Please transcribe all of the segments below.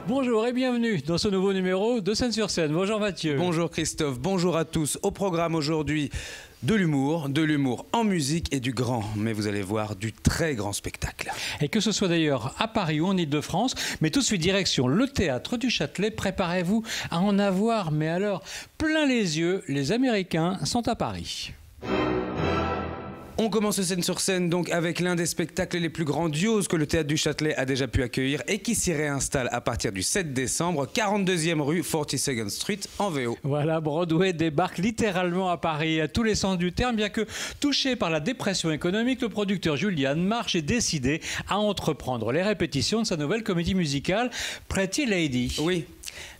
Bonjour et bienvenue dans ce nouveau numéro de Scène-sur-Scène. Bonjour Mathieu. Bonjour Christophe, bonjour à tous. Au programme aujourd'hui, de l'humour en musique et du grand, mais vous allez voir du très grand spectacle. Et que ce soit d'ailleurs à Paris ou en Ile-de-France, mais tout de suite direction le Théâtre du Châtelet. Préparez-vous à en avoir, mais alors plein les yeux, les Américains sont à Paris. On commence Scène sur Scène donc avec l'un des spectacles les plus grandioses que le Théâtre du Châtelet a déjà pu accueillir et qui s'y réinstalle à partir du 7 décembre, 42e rue 42nd Street en VO. Voilà, Broadway débarque littéralement à Paris à tous les sens du terme, bien que touché par la dépression économique, le producteur Julian March est décidé à entreprendre les répétitions de sa nouvelle comédie musicale Pretty Lady. Oui.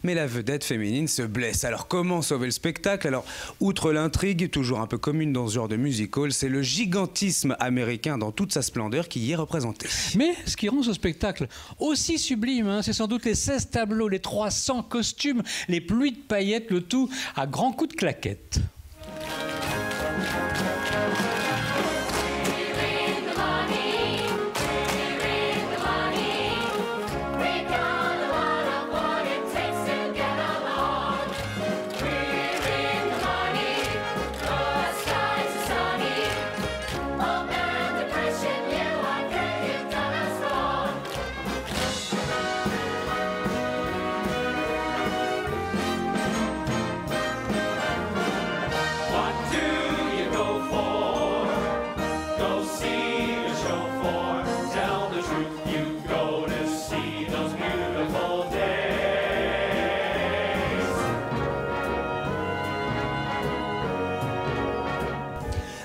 Mais la vedette féminine se blesse. Alors comment sauver le spectacle? Alors, outre l'intrigue, toujours un peu commune dans ce genre de musical, c'est le gigantisme américain dans toute sa splendeur qui y est représenté. Mais ce qui rend ce spectacle aussi sublime, c'est sans doute les 16 tableaux, les 300 costumes, les pluies de paillettes, le tout à grands coups de claquettes.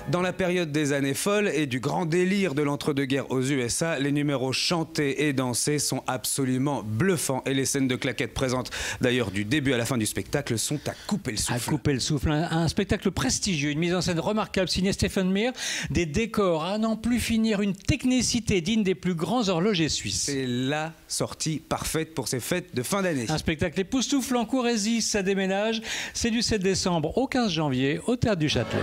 Dans la période des années folles et du grand délire de l'entre-deux-guerres aux USA, les numéros chantés et dansés sont absolument bluffants. Et les scènes de claquettes présentes, d'ailleurs du début à la fin du spectacle, sont à couper le souffle. À couper le souffle. Un spectacle prestigieux, une mise en scène remarquable signée Stephen Meyer, des décors à n'en plus finir, une technicité digne des plus grands horlogers suisses. C'est la sortie parfaite pour ces fêtes de fin d'année. Un spectacle époustouflant, Courrézy, ça déménage. C'est du 7 décembre au 15 janvier au Théâtre du Châtelet.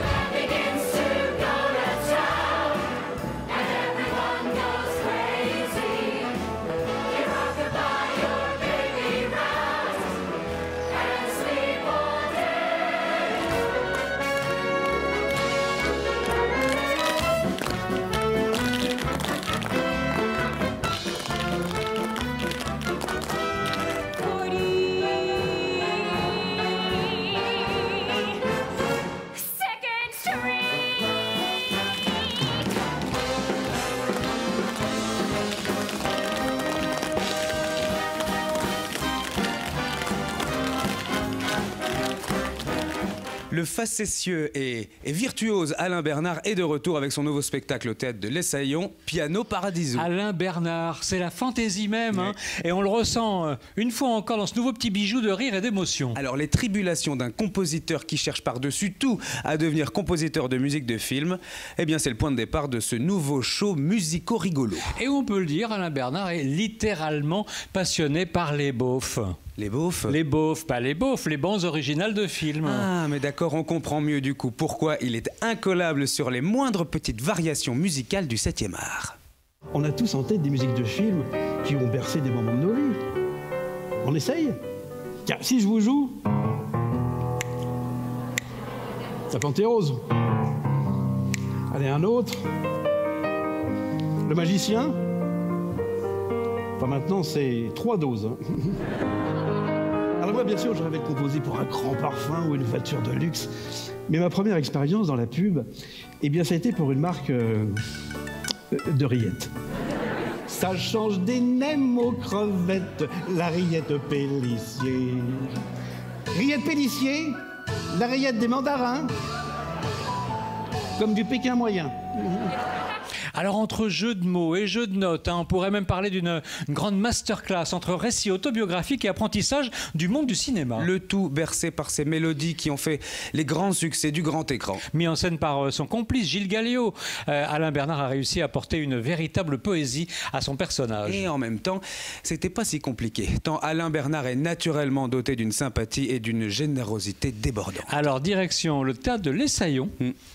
Le facétieux et virtuose Alain Bernard est de retour avec son nouveau spectacle au Théâtre de l'Essaillon, Piano Paradiso. Alain Bernard, c'est la fantaisie même, et on le ressent une fois encore dans ce nouveau petit bijou de rire et d'émotion. Alors les tribulations d'un compositeur qui cherche par-dessus tout à devenir compositeur de musique de film, eh bien c'est le point de départ de ce nouveau show musico-rigolo. Et on peut le dire, Alain Bernard est littéralement passionné par les beaufs. Les beaufs? Les beaufs, pas les beaufs, les bandes originales de films. Ah, mais d'accord, on comprend mieux du coup pourquoi il est incollable sur les moindres petites variations musicales du 7e art. On a tous en tête des musiques de films qui ont bercé des moments de nos vies. On essaye? Tiens, si je vous joue La Plante Rose. Allez, un autre. Le Magicien. Enfin, maintenant, c'est 3 doses. Alors moi, bien sûr, je rêvais de composer pour un grand parfum ou une voiture de luxe. Mais ma première expérience dans la pub, eh bien, ça a été pour une marque de rillettes. Ça change des nems aux crevettes, la rillette Pélissier. Rillette Pélissier, la rillette des mandarins, comme du Pékin moyen. Alors entre jeux de mots et jeux de notes, on pourrait même parler d'une grande masterclass entre récit autobiographique et apprentissage du monde du cinéma. Le tout bercé par ces mélodies qui ont fait les grands succès du grand écran. Mis en scène par son complice Gilles Galliot, Alain Bernard a réussi à apporter une véritable poésie à son personnage. Et en même temps, c'était pas si compliqué, tant Alain Bernard est naturellement doté d'une sympathie et d'une générosité débordante. Alors direction le Théâtre de l'Essaillon,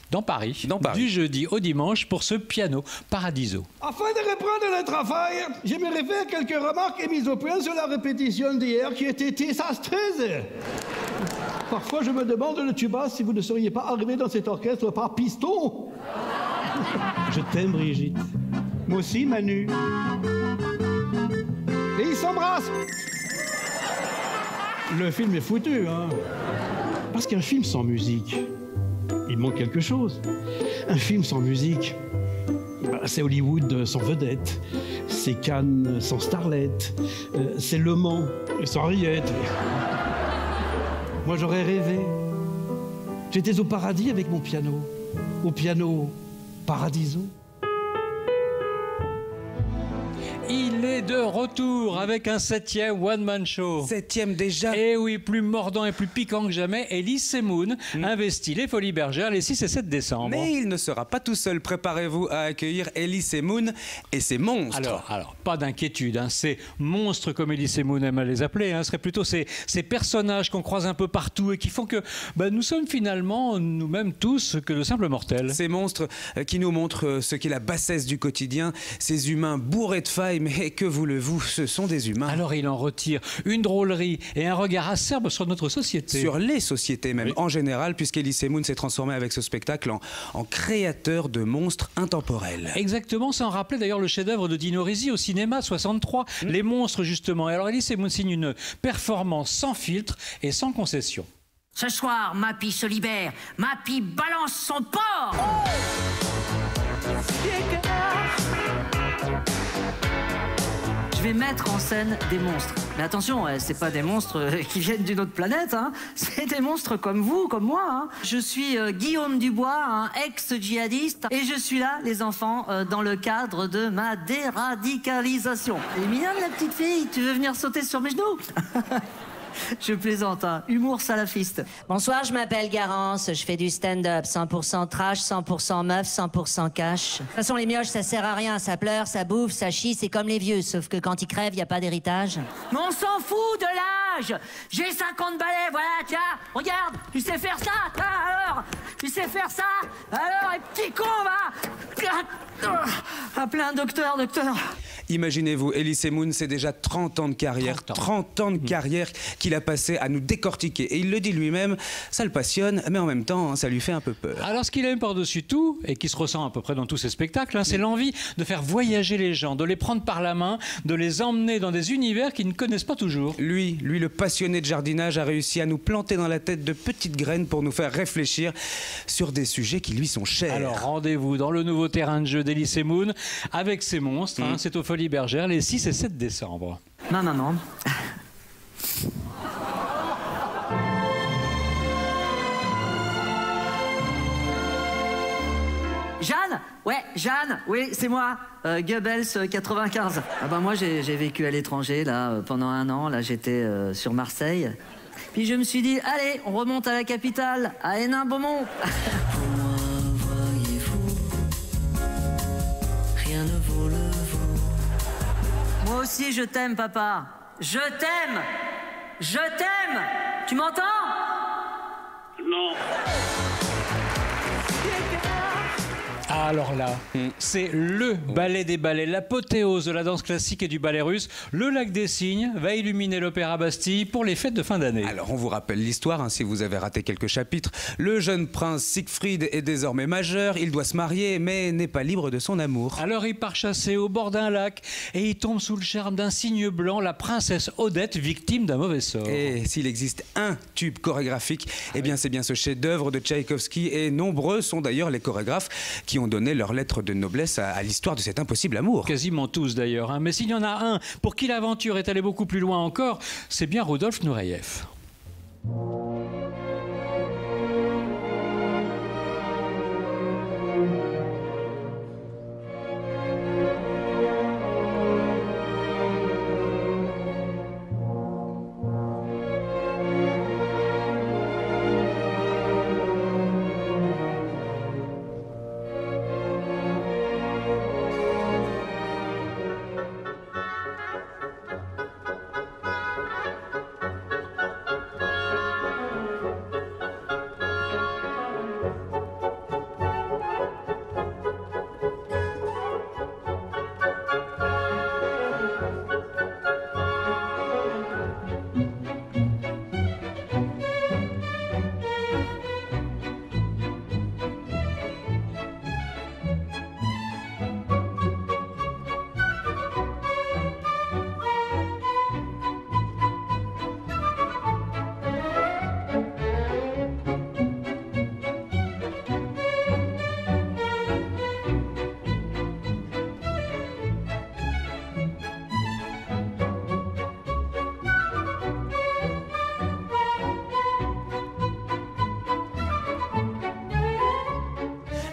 dans Paris, du jeudi au dimanche pour ce piano. Paradiso. Afin de reprendre le travail, j'aimerais faire quelques remarques et mises au point sur la répétition d'hier qui était désastreuse. Parfois, je me demande, le tuba, si vous ne seriez pas arrivé dans cet orchestre par piston. Je t'aime, Brigitte. Moi aussi, Manu. Et ils s'embrassent. Le film est foutu, hein. Parce qu'un film sans musique, il manque quelque chose. Un film sans musique, c'est Hollywood sans vedette, c'est Cannes sans starlet, c'est Le Mans sans rillettes. Moi, j'aurais rêvé. J'étais au paradis avec mon piano. Au piano Paradiso. Il est de retour avec un 7e one-man show. 7e déjà. Et oui, plus mordant et plus piquant que jamais, Elie Semoun investit les Folies Bergères les 6 et 7 décembre. Mais il ne sera pas tout seul. Préparez-vous à accueillir Elie Semoun et ses monstres. Alors, pas d'inquiétude, hein. Ces monstres, comme Elie Semoun aime à les appeler, hein, seraient plutôt ces personnages qu'on croise un peu partout et qui font que nous sommes finalement, nous-mêmes tous, que de simples mortels. Ces monstres qui nous montrent ce qu'est la bassesse du quotidien, ces humains bourrés de failles, mais que voulez-vous, ce sont des humains. Alors il en retire une drôlerie et un regard acerbe sur notre société. Sur les sociétés même, oui. En général, puisqu'Elie Semoun s'est transformé avec ce spectacle en créateur de monstres intemporels. Exactement, sans rappeler d'ailleurs le chef-d'œuvre de Dino Risi au cinéma, 63, Les monstres justement. Et alors Elie Semoun signe une performance sans filtre et sans concession. Ce soir, Mappy se libère. Mappy balance son porc. Je vais mettre en scène des monstres. Mais attention, c'est pas des monstres qui viennent d'une autre planète, hein. C'est des monstres comme vous, comme moi, hein. Je suis Guillaume Dubois, un ex-djihadiste, et je suis là, les enfants, dans le cadre de ma déradicalisation. Elle est mignonne, la petite fille. Tu veux venir sauter sur mes genoux? Je plaisante, hein. Humour salafiste. Bonsoir, je m'appelle Garance, je fais du stand-up, 100% trash, 100% meuf, 100% cash. De toute façon, les mioches, ça sert à rien, ça pleure, ça bouffe, ça chie, c'est comme les vieux, sauf que quand ils crèvent, y a pas d'héritage. Mais on s'en fout de l'âge. J'ai 50 balais, voilà, tiens, regarde, tu sais faire ça, alors, tu sais faire ça, alors, et petit con, va. Appelez un docteur. Imaginez-vous, Elie Semoun, c'est déjà 30 ans de carrière, 30 ans de carrière qu'il a passé à nous décortiquer. Et il le dit lui-même, ça le passionne, mais en même temps, ça lui fait un peu peur. Alors ce qu'il aime par-dessus tout, et qui se ressent à peu près dans tous ses spectacles, hein, c'est l'envie de faire voyager les gens, de les prendre par la main, de les emmener dans des univers qu'ils ne connaissent pas toujours. Lui, le passionné de jardinage, a réussi à nous planter dans la tête de petites graines pour nous faire réfléchir sur des sujets qui lui sont chers. Alors rendez-vous dans le nouveau terrain de jeu d'Elie Semoun avec ses monstres, hein, c'est aux Folies Bergères les 6 et 7 décembre. Ma maman. Jeanne? Ouais, Jeanne, oui, c'est moi, Goebbels 95. Ah ben moi j'ai vécu à l'étranger là pendant 1 an, là j'étais sur Marseille. Puis je me suis dit, allez, on remonte à la capitale, à Hénin-Beaumont. Rien ne vaut le vaut. Moi aussi je t'aime, papa. Je t'aime. Je t'aime. Tu m'entends? Non. Alors là, c'est le ballet des ballets, l'apothéose de la danse classique et du ballet russe. Le Lac des Cygnes va illuminer l'Opéra Bastille pour les fêtes de fin d'année. Alors on vous rappelle l'histoire, hein, si vous avez raté quelques chapitres. Le jeune prince Siegfried est désormais majeur, il doit se marier mais n'est pas libre de son amour. Alors il part chasser au bord d'un lac et il tombe sous le charme d'un cygne blanc, la princesse Odette, victime d'un mauvais sort. Et s'il existe un tube chorégraphique, eh bien c'est bien ce chef-d'œuvre de Tchaïkovski, et nombreux sont d'ailleurs les chorégraphes qui ont donné leur lettre de noblesse à l'histoire de cet impossible amour. Quasiment tous d'ailleurs, hein. Mais s'il y en a un pour qui l'aventure est allée beaucoup plus loin encore, c'est bien Rudolf Nureyev.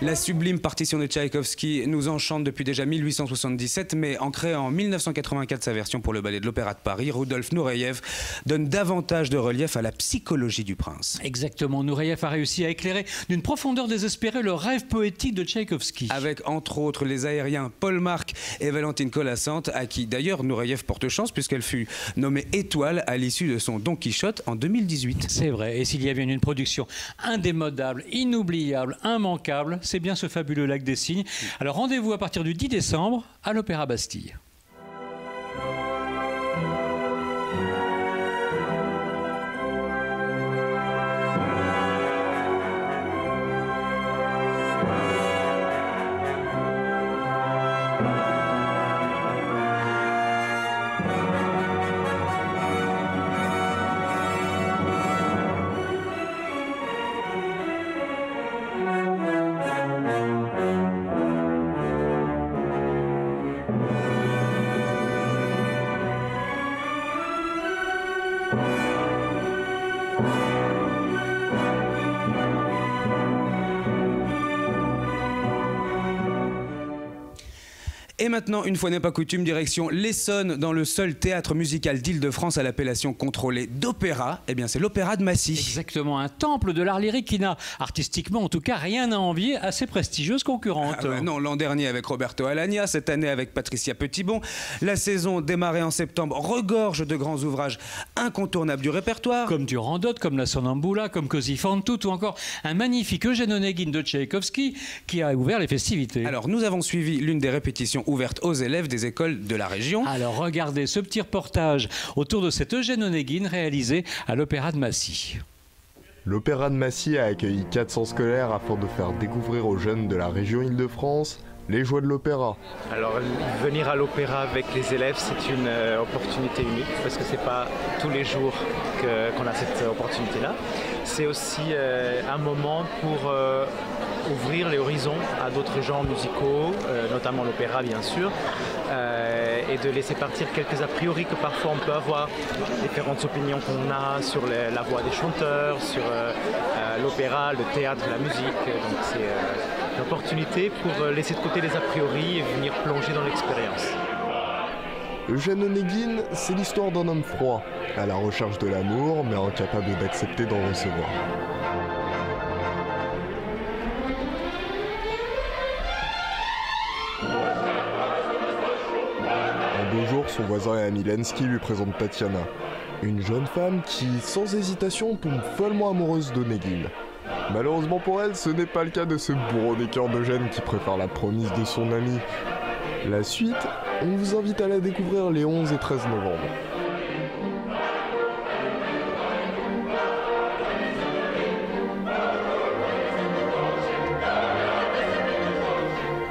La sublime partition de Tchaïkovski nous enchante depuis déjà 1877, mais en créant en 1984 sa version pour le ballet de l'Opéra de Paris, Rudolf Nureyev donne davantage de relief à la psychologie du prince. Exactement, Nureyev a réussi à éclairer d'une profondeur désespérée le rêve poétique de Tchaïkovski. Avec entre autres les aériens Paul Marc et Valentine Colassante, à qui d'ailleurs Nureyev porte chance puisqu'elle fut nommée étoile à l'issue de son Don Quichotte en 2018. C'est vrai, et s'il y a bien une production indémodable, inoubliable, immanquable, c'est bien ce fabuleux Lac des Cygnes. Alors rendez-vous à partir du 10 décembre à l'Opéra Bastille. Et maintenant, une fois n'est pas coutume, direction l'Essonne, dans le seul théâtre musical d'Île-de-France à l'appellation contrôlée d'opéra. Eh bien, c'est l'Opéra de Massy. Exactement, un temple de l'art lyrique qui n'a, artistiquement en tout cas, rien à envier à ses prestigieuses concurrentes. Ah bah non, l'an dernier avec Roberto Alagna, cette année avec Patricia Petitbon. La saison démarrée en septembre regorge de grands ouvrages incontournables du répertoire. Comme Turandot, comme la Sonnambula, comme Così fan tutte ou encore un magnifique Eugène Onegin de Tchaïkovski qui a ouvert les festivités. Alors, nous avons suivi l'une des répétitions ouverte aux élèves des écoles de la région. Alors regardez ce petit reportage autour de cet Eugène Onegin réalisé à l'Opéra de Massy. L'Opéra de Massy a accueilli 400 scolaires afin de faire découvrir aux jeunes de la région Île-de-France les joies de l'opéra. Alors venir à l'opéra avec les élèves, c'est une opportunité unique parce que c'est pas tous les jours qu'on a cette opportunité-là. C'est aussi un moment pour ouvrir les horizons à d'autres genres musicaux, notamment l'opéra bien sûr, et de laisser partir quelques a priori que parfois on peut avoir, différentes opinions qu'on a sur la voix des chanteurs, sur l'opéra, le théâtre, la musique. Donc c'est une opportunité pour laisser de côté les a priori et venir plonger dans l'expérience. Eugène Onegin, c'est l'histoire d'un homme froid, à la recherche de l'amour, mais incapable d'accepter d'en recevoir. Un beau jour, son voisin et Lenski lui présente Tatiana, une jeune femme qui, sans hésitation, tombe follement amoureuse d'Onegin. Malheureusement pour elle, ce n'est pas le cas de ce bourreau des cœurs d'Eugène qui préfère la promise de son ami. La suite, on vous invite à la découvrir les 11 et 13 novembre.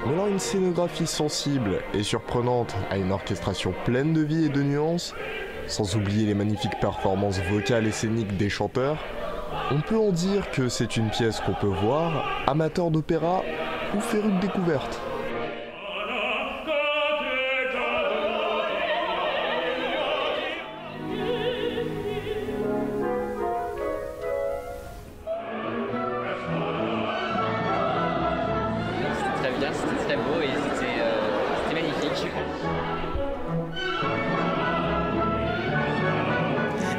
Mêlant une scénographie sensible et surprenante à une orchestration pleine de vie et de nuances, sans oublier les magnifiques performances vocales et scéniques des chanteurs, on peut en dire que c'est une pièce qu'on peut voir, amateur d'opéra ou féru de découverte. C'était très bien, c'était très beau et c'était magnifique.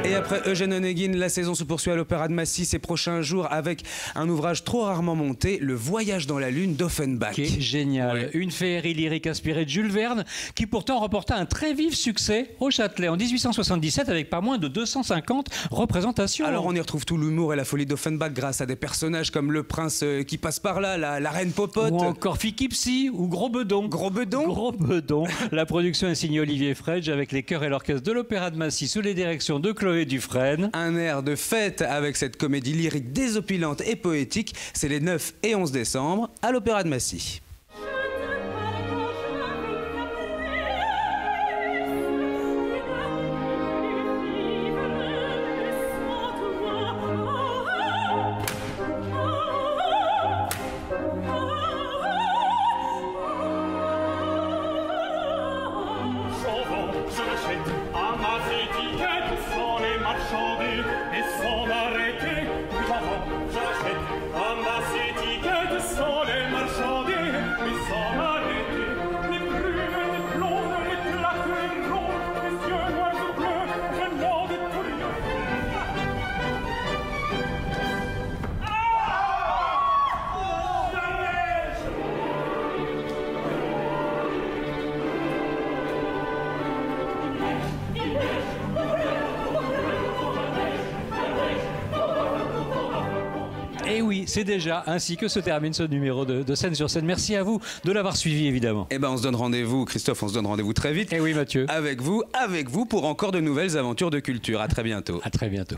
Et après Eugène Onegin, la saison se poursuit à l'Opéra de Massy ces prochains jours avec un ouvrage trop rarement monté, Le Voyage dans la Lune d'Offenbach. Qui est génial. Ouais. Une féerie lyrique inspirée de Jules Verne qui pourtant remporta un très vif succès au Châtelet en 1877 avec pas moins de 250 représentations. Alors on y retrouve tout l'humour et la folie d'Offenbach grâce à des personnages comme le prince qui passe par là, la reine Popote. Ou encore Fikipsi ou Gros Bedon. Gros Bedon. Gros Bedon. La production est signée Olivier Fredge avec les chœurs et l'orchestre de l'Opéra de Massy sous les directions de Chloé Dufresne. Un air de fête avec cette comédie lyrique désopilante et poétique. C'est les 9 et 11 décembre à l'Opéra de Massy. J'achète à ma étiquette sans les marchandises. Et oui, c'est déjà ainsi que se termine ce numéro de Scène sur Scène. Merci à vous de l'avoir suivi, évidemment. Eh ben, on se donne rendez-vous, Christophe, on se donne rendez-vous très vite. Et oui, Mathieu. Avec vous pour encore de nouvelles aventures de culture. À très bientôt. À très bientôt.